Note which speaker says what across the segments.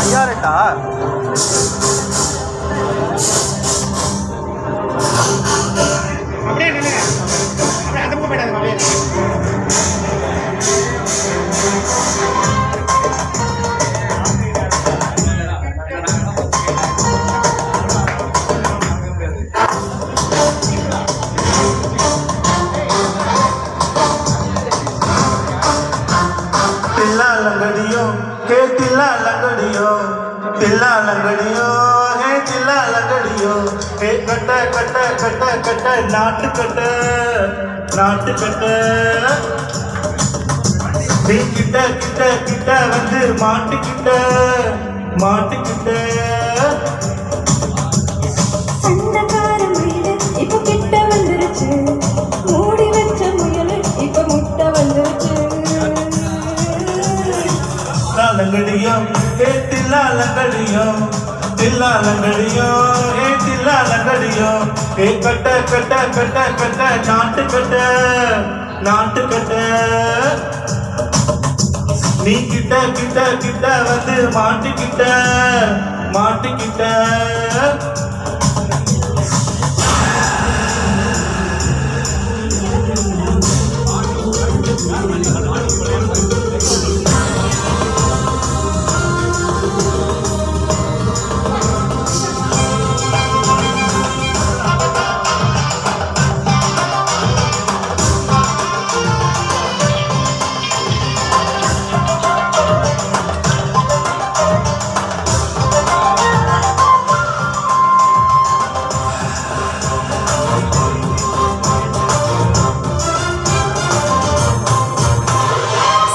Speaker 1: ஐயாயிரட்டா
Speaker 2: அப்படியே நின்று அப்படியே அந்த பக்கம் போயிடாது அப்படியே
Speaker 1: தில்லாலங்கடியோ ஹே தில்லாலங்கடியோ தில்லாலங்கடியோ ஹே தில்லாலங்கடியோ ஹே கட்ட கட்ட கட்ட கட்ட நாட்டு கட்ட நாட்டு கட்ட நீ கிட்ட கிட்ட கிட்ட வந்து மாட்டுக்கிட்ட மாட்டுக்கிட்ட
Speaker 3: சண்டக்கார மயிலு இப்ப கிட்ட வந்துருச்சு, மூடி வச்ச முயலு இப்ப முட்டை வந்துருச்சு.
Speaker 1: தில்லாலங்கடியோ ஹே தில்லாலங்கடியோ தில்லாலங்கடியோ ஹே தில்லாலங்கடியோ ஹே கட்ட கட்ட கட்ட கட்ட நாட்டு கட்ட நாட்டு கட்ட நீ கிட்ட கிட்ட கிட்ட வந்து மாட்டிக்கிட்ட மாட்டிக்கிட்ட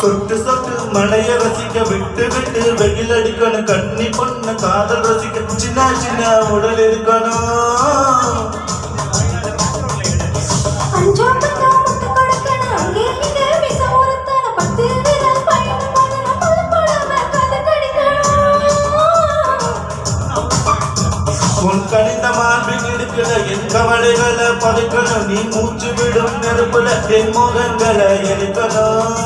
Speaker 1: சொட்டு சொட்டு மழைய ரசிக்க விட்டு விட்டு வெயில் அடிக்கணும் கண்ணி பொண்ணு காதல் ரசிக்க சின்ன சின்ன உடல் இருக்கணும்
Speaker 3: அஞ்சோ பத்தோ முட்டை கொடுக்கணும், அங்கே இங்கே விச உறுத்தணும், 10 விரல் பயணம் பண்ணணும், புதுப்புடவை கதை கடிக்கணும்.
Speaker 1: உன் கனிந்த மார்பின் இடுக்கல என் கவலைகளை பதைக்கணும் நீ மூச்சு விடும் நெருப்புல என் முகங்களை எரிக்கணும்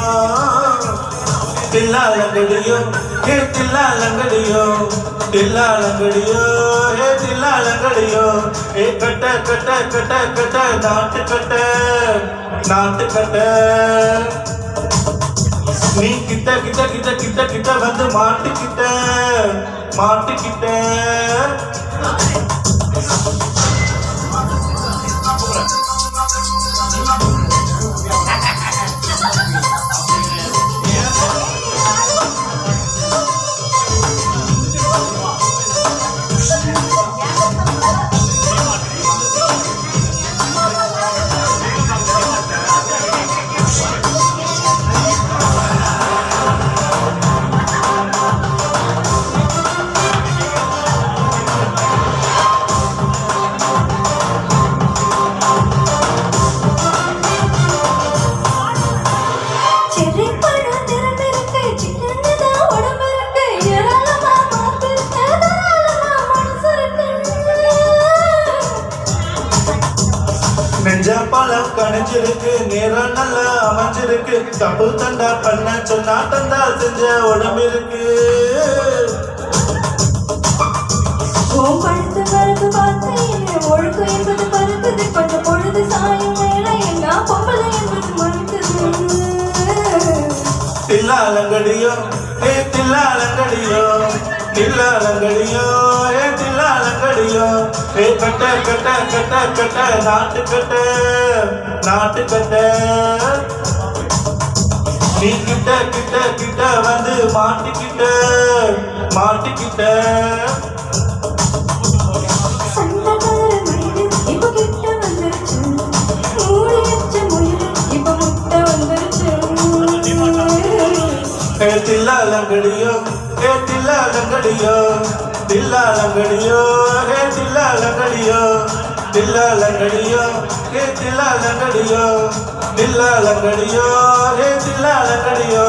Speaker 1: தில்லாலங்கடியோ ஹே தில்லாலங்கடியோ தில்லாலங்கடியோ ஹே தில்லாலங்கடியோ ஹே கட்ட கட்ட கட்ட கட்ட நாட்டு கட்ட நாட்டு கட்ட நீ கிட்ட கிட்ட கிட்ட கிட்ட கிட்ட வந்து மாட்டுக்கிட்ட மாட்டுக்கிட்ட
Speaker 3: செர்ரி பழம் திறந்திருக்கு, சின்னதா உடம்பு இருக்கு, ஏராளமா மார்பு இருக்கு, தாராளமா மனசு இருக்கு.
Speaker 1: நெஞ்ச பழம் கணிஞ்சிருக்கு நேரம் நல்லா அமைஞ்சிருக்கு தப்பு தண்டா பண்ண சொன்னா தந்தா செஞ்ச உடம்பு இருக்கு
Speaker 3: உன் பழுத்து பழுத்து பார்த்தேன், ஒழுக்கு என்பது பருக்குது, கொஞ்சம் பொழுது சாயும் வேலை என்ன பொம்பளை என்பது மறுக்குது.
Speaker 1: தில்லாலங்கடியோ ஹே தில்லாலங்கடியோ தில்லாலங்கடியோ ஹே தில்லாலங்கடியோ ஹே கட்ட கட்ட கட்ட கட்ட நாட்டு கட்ட நாட்டு கட்ட நீ கிட்ட கிட்ட கிட்ட வந்து மாட்டிக்கிட்ட மாட்டிக்கிட்ட
Speaker 3: சண்டக்கார மயிலு இப்ப கிட்ட வந்துருச்சு, மூடி வச்ச முயலு இப்ப முட்டை வந்துருச்சு.
Speaker 1: ஹே தில்லாலங்கடியோ ஹே தில்லாலங்கடியோ தில்லாலங்கடியோ ஹே தில்லாலங்கடியோ தில்லாலங்கடியோ ஹே தில்லாலங்கடியோ தில்லாலங்கடியோ ஹே தில்லாலங்கடியோ